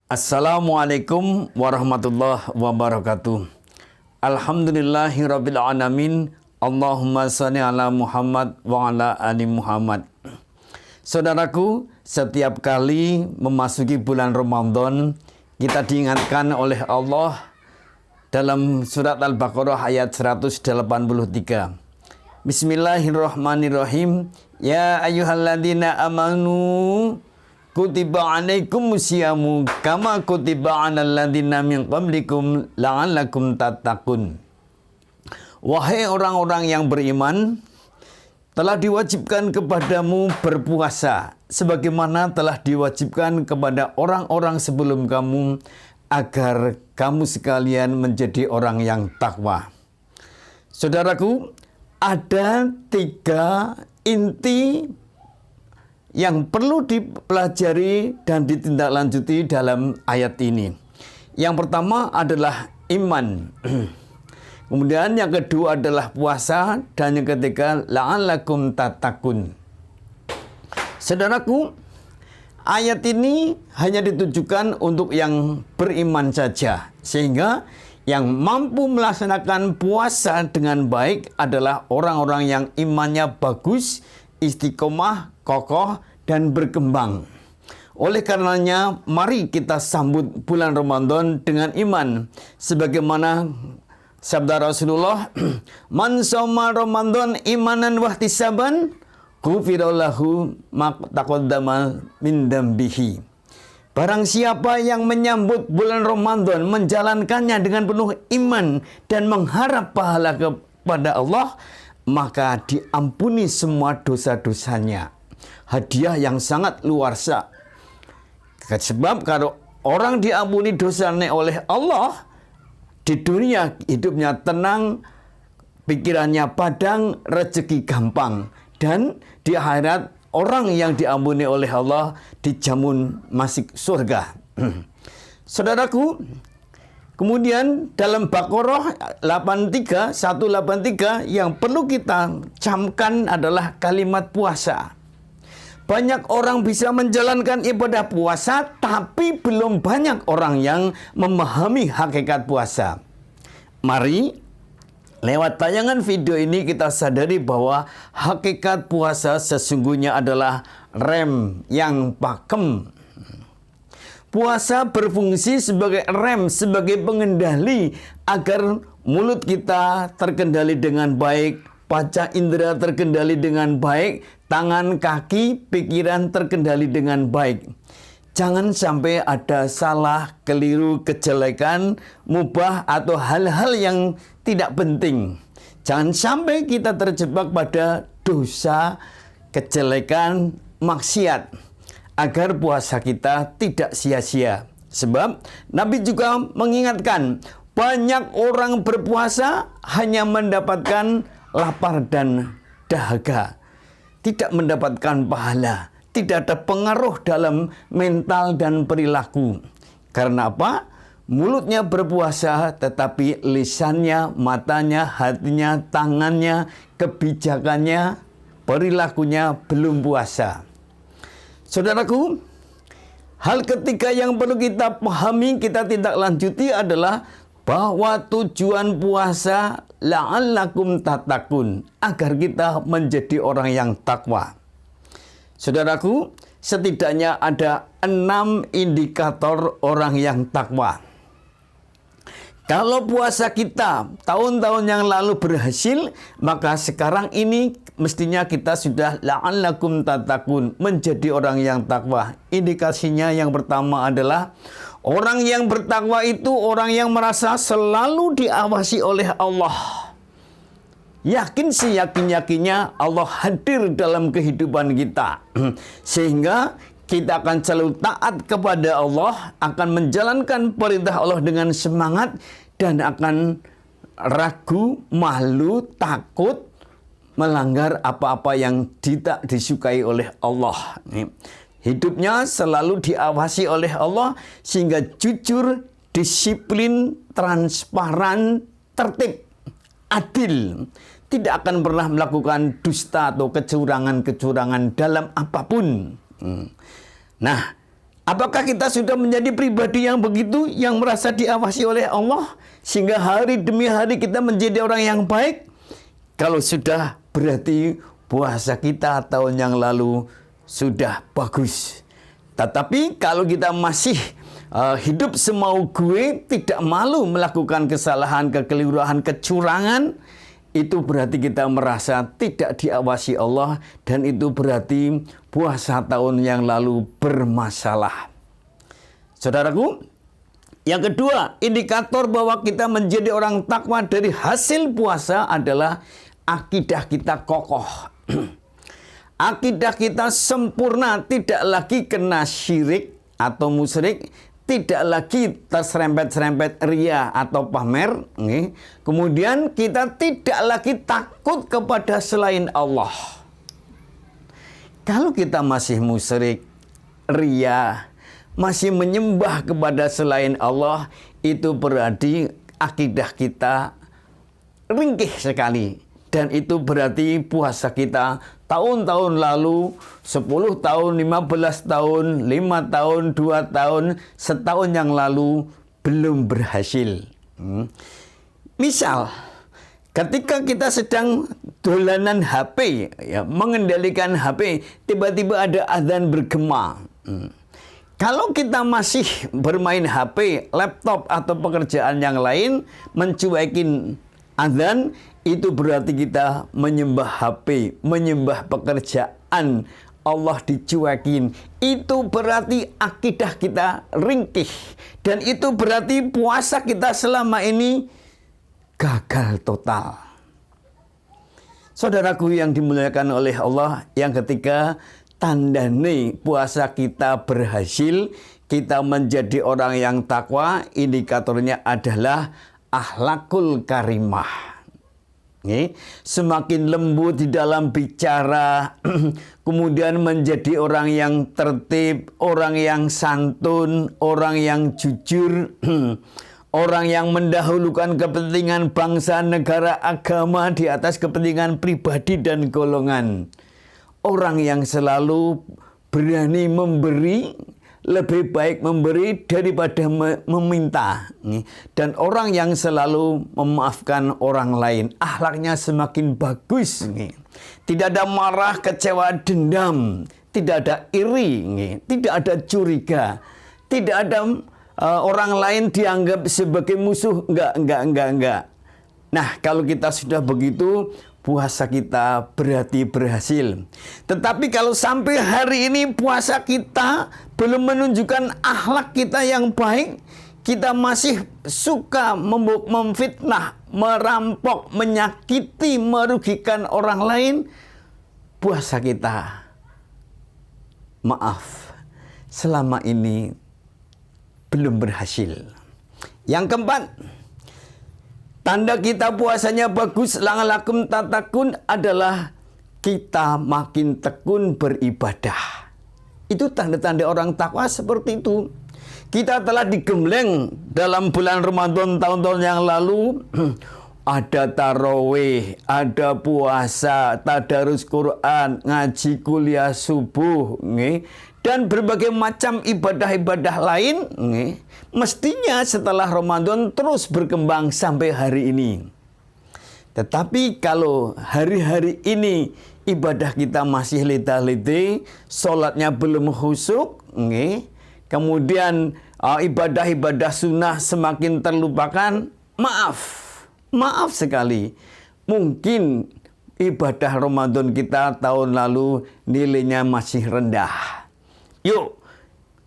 Assalamualaikum warahmatullahi wabarakatuh. Alhamdulillahirabbil alamin. Allahumma shalli ala Muhammad wa ala ali Muhammad. Saudaraku, setiap kali memasuki bulan Ramadan, kita diingatkan oleh Allah dalam surat Al-Baqarah ayat 183. Bismillahirrahmanirrahim. Ya ayyuhalladzina amanu kutiba alaikum syiamu kama kutiba alal ladzina min qablikum la'allakum tattaqun. Wahai orang-orang yang beriman, telah diwajibkan kepadamu berpuasa sebagaimana telah diwajibkan kepada orang-orang sebelum kamu, agar kamu sekalian menjadi orang yang takwa. Saudaraku, ada 3 inti yang perlu dipelajari dan ditindaklanjuti dalam ayat ini. Yang pertama adalah iman. Kemudian yang kedua adalah puasa, dan yang ketiga la'allakum tattaqun. Saudaraku, ayat ini hanya ditujukan untuk yang beriman saja, sehingga yang mampu melaksanakan puasa dengan baik adalah orang-orang yang imannya bagus, istiqomah, kokoh, dan berkembang. Oleh karenanya, mari kita sambut bulan Ramadan dengan iman. Sebagaimana sabda Rasulullah, "Man shoma Ramadan imanan wahtisaban, ghufira lahu ma taqaddama min dambihi." Barang siapa yang menyambut bulan Ramadan, menjalankannya dengan penuh iman dan mengharap pahala kepada Allah, maka diampuni semua dosa-dosanya. Hadiah yang sangat luar biasa. Sebab kalau orang diampuni dosanya oleh Allah, di dunia hidupnya tenang, pikirannya padang, rezeki gampang. Dan di akhirat orang yang diampuni oleh Allah dijamin masuk surga. Saudaraku, kemudian dalam Baqarah 183 yang perlu kita camkan adalah kalimat puasa. Banyak orang bisa menjalankan ibadah puasa, tapi belum banyak orang yang memahami hakikat puasa. Mari lewat tayangan video ini kita sadari bahwa hakikat puasa sesungguhnya adalah rem yang pakem. Puasa berfungsi sebagai rem, sebagai pengendali agar mulut kita terkendali dengan baik, panca indera terkendali dengan baik, tangan, kaki, pikiran terkendali dengan baik. Jangan sampai ada salah, keliru, kejelekan, mubah, atau hal-hal yang tidak penting. Jangan sampai kita terjebak pada dosa, kejelekan, maksiat, agar puasa kita tidak sia-sia. Sebab Nabi juga mengingatkan, banyak orang berpuasa hanya mendapatkan lapar dan dahaga, tidak mendapatkan pahala, tidak ada pengaruh dalam mental dan perilaku. Karena apa? Mulutnya berpuasa, tetapi lisannya, matanya, hatinya, tangannya, kebijakannya, perilakunya belum puasa. Saudaraku, hal ketiga yang perlu kita pahami, kita tindak lanjuti adalah bahwa tujuan puasa la'allakum tattaqun, agar kita menjadi orang yang takwa. Saudaraku, setidaknya ada 6 indikator orang yang takwa. Kalau puasa kita tahun-tahun yang lalu berhasil, maka sekarang ini mestinya kita sudah la'allakum tattaqun, menjadi orang yang takwa. Indikasinya yang pertama adalah orang yang bertakwa itu orang yang merasa selalu diawasi oleh Allah. Yakin seyakin-yakinnya Allah hadir dalam kehidupan kita. Sehingga kita akan selalu taat kepada Allah, akan menjalankan perintah Allah dengan semangat, dan akan ragu, malu, takut melanggar apa-apa yang tidak disukai oleh Allah. Hidupnya selalu diawasi oleh Allah, sehingga jujur, disiplin, transparan, tertib, adil. Tidak akan pernah melakukan dusta atau kecurangan-kecurangan dalam apapun. Nah, Apakah kita sudah menjadi pribadi yang begitu, yang merasa diawasi oleh Allah, sehingga hari demi hari kita menjadi orang yang baik? Kalau sudah, berarti puasa kita tahun yang lalu sudah bagus. Tetapi kalau kita masih hidup semau gue, tidak malu melakukan kesalahan, kekeliruan, kecurangan, itu berarti kita merasa tidak diawasi Allah, dan itu berarti puasa tahun yang lalu bermasalah. Saudaraku, yang kedua, indikator bahwa kita menjadi orang takwa dari hasil puasa adalah akidah kita kokoh. Akidah kita sempurna, tidak lagi kena syirik atau musyrik, tidak lagi terserempet-serempet ria atau pamer. Kemudian kita tidak lagi takut kepada selain Allah. Kalau kita masih musyrik, ria, masih menyembah kepada selain Allah, itu berarti akidah kita ringkih sekali. Dan itu berarti puasa kita tahun-tahun lalu, 10 tahun, 15 tahun, 5 tahun, 2 tahun, setahun yang lalu belum berhasil. Misal, ketika kita sedang dolanan HP, ya, mengendalikan HP, tiba-tiba ada azan bergema. Kalau kita masih bermain HP, laptop, atau pekerjaan yang lain, mencuekin azan, itu berarti kita menyembah HP, menyembah pekerjaan, Allah dicuekin. Itu berarti akidah kita ringkih. Dan itu berarti puasa kita selama ini gagal total. Saudaraku yang dimuliakan oleh Allah, yang ketiga, tandane puasa kita berhasil, kita menjadi orang yang takwa, indikatornya adalah akhlakul karimah. Semakin lembut di dalam bicara, kemudian menjadi orang yang tertib, orang yang santun, orang yang jujur, orang yang mendahulukan kepentingan bangsa, negara, agama di atas kepentingan pribadi dan golongan. Orang yang selalu berani memberi, lebih baik memberi daripada meminta. Dan orang yang selalu memaafkan orang lain, akhlaknya semakin bagus. Tidak ada marah, kecewa, dendam. Tidak ada iri, tidak ada curiga. Tidak ada orang lain dianggap sebagai musuh. Enggak. Nah, kalau kita sudah begitu, puasa kita berarti berhasil. Tetapi kalau sampai hari ini puasa kita belum menunjukkan akhlak kita yang baik, kita masih suka memfitnah, merampok, menyakiti, merugikan orang lain, puasa kita, maaf, selama ini belum berhasil. Yang keempat, tanda kita puasanya bagus, la'allakum tattaqun, adalah kita makin tekun beribadah. Itu tanda-tanda orang takwa seperti itu. Kita telah digembleng dalam bulan Ramadan tahun-tahun yang lalu. Ada tarawih, ada puasa, tadarus Quran, ngaji kuliah subuh, dan berbagai macam ibadah-ibadah lain. Mestinya setelah Ramadan terus berkembang sampai hari ini. Tetapi kalau hari-hari ini ibadah kita masih letih-letih, sholatnya belum khusyuk, kemudian ibadah-ibadah sunnah semakin terlupakan, maaf sekali. Mungkin ibadah Ramadan kita tahun lalu nilainya masih rendah. Yuk,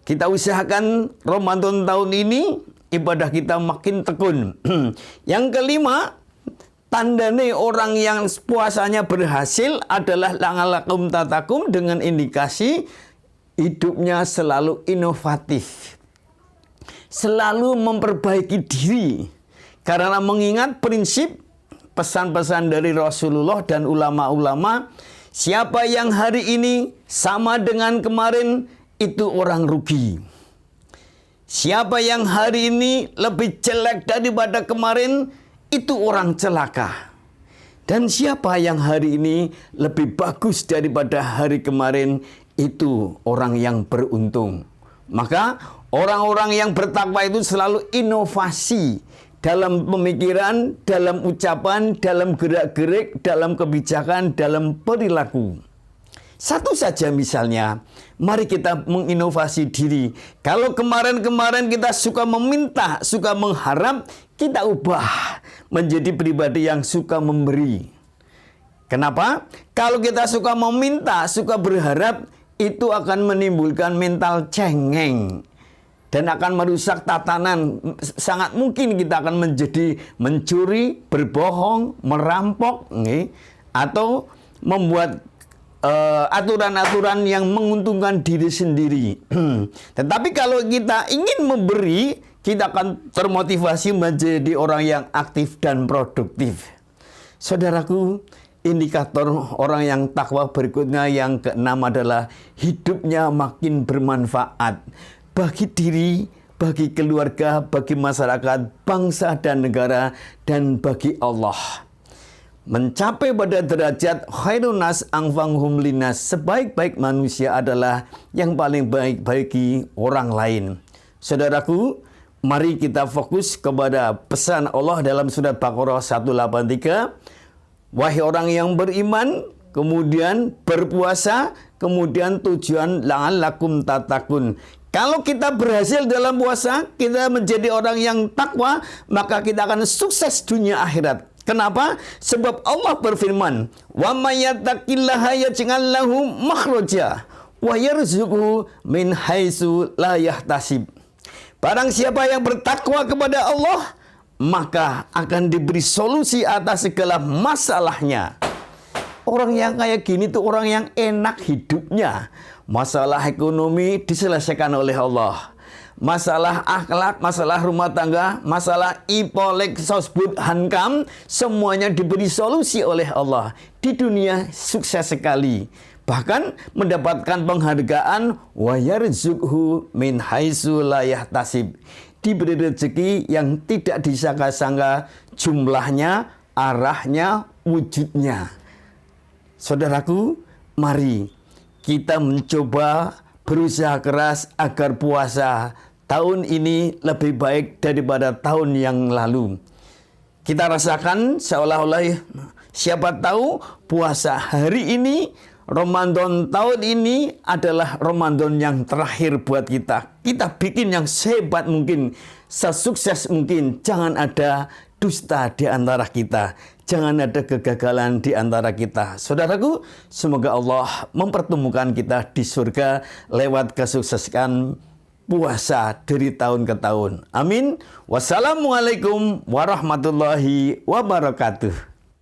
kita usahakan Ramadan tahun ini ibadah kita makin tekun. Yang kelima, tandane orang yang puasanya berhasil adalah la'allakum tattaqun, dengan indikasi hidupnya selalu inovatif, selalu memperbaiki diri, karena mengingat prinsip pesan-pesan dari Rasulullah dan ulama-ulama, siapa yang hari ini sama dengan kemarin, itu orang rugi. Siapa yang hari ini lebih jelek daripada kemarin, itu orang celaka. Dan siapa yang hari ini lebih bagus daripada hari kemarin, itu orang yang beruntung. Maka orang-orang yang bertakwa itu selalu inovasi dalam pemikiran, dalam ucapan, dalam gerak-gerik, dalam kebijakan, dalam perilaku. Satu saja misalnya, mari kita menginovasi diri. Kalau kemarin-kemarin kita suka meminta, suka mengharap, kita ubah menjadi pribadi yang suka memberi. Kenapa? Kalau kita suka meminta, suka berharap, itu akan menimbulkan mental cengeng dan akan merusak tatanan. Sangat mungkin kita akan menjadi mencuri, berbohong, merampok, atau membuat aturan-aturan yang menguntungkan diri sendiri. Tetapi kalau kita ingin memberi, kita akan termotivasi menjadi orang yang aktif dan produktif. Saudaraku, indikator orang yang takwa berikutnya yang keenam adalah hidupnya makin bermanfaat bagi diri, bagi keluarga, bagi masyarakat, bangsa dan negara, dan bagi Allah. Mencapai pada derajat khairun nas anfa'uhum linnas, sebaik-baik manusia adalah yang paling baik bagi orang lain. Saudaraku, mari kita fokus kepada pesan Allah dalam surat Baqarah 183. Wahai orang yang beriman, kemudian berpuasa, kemudian tujuan la'allakum tattaqun. Kalau kita berhasil dalam puasa, kita menjadi orang yang takwa, maka kita akan sukses dunia akhirat. Kenapa? Sebab Allah berfirman, "Wa may yattaqillaha yaj'al lahu makhraja wa yarzuqhu min haitsu la yahtasib." Barang siapa yang bertakwa kepada Allah, maka akan diberi solusi atas segala masalahnya. Orang yang kayak gini tuh orang yang enak hidupnya. Masalah ekonomi diselesaikan oleh Allah. Masalah akhlak, masalah rumah tangga, masalah ipolek, sosbud, hankam, semuanya diberi solusi oleh Allah. Di dunia sukses sekali. Bahkan mendapatkan penghargaan wa yarzuqhu min haitsu la yahtasib. Diberi rezeki yang tidak disangka-sangka jumlahnya, arahnya, wujudnya. Saudaraku, mari kita mencoba berusaha keras agar puasa tahun ini lebih baik daripada tahun yang lalu. Kita rasakan seolah-olah siapa tahu puasa hari ini, Ramadan tahun ini adalah Ramadan yang terakhir buat kita. Kita bikin yang sehebat mungkin, sesukses mungkin. Jangan ada dusta di antara kita. Jangan ada kegagalan di antara kita. Saudaraku, semoga Allah mempertemukan kita di surga lewat kesuksesan puasa dari tahun ke tahun. Amin. Wassalamualaikum warahmatullahi wabarakatuh.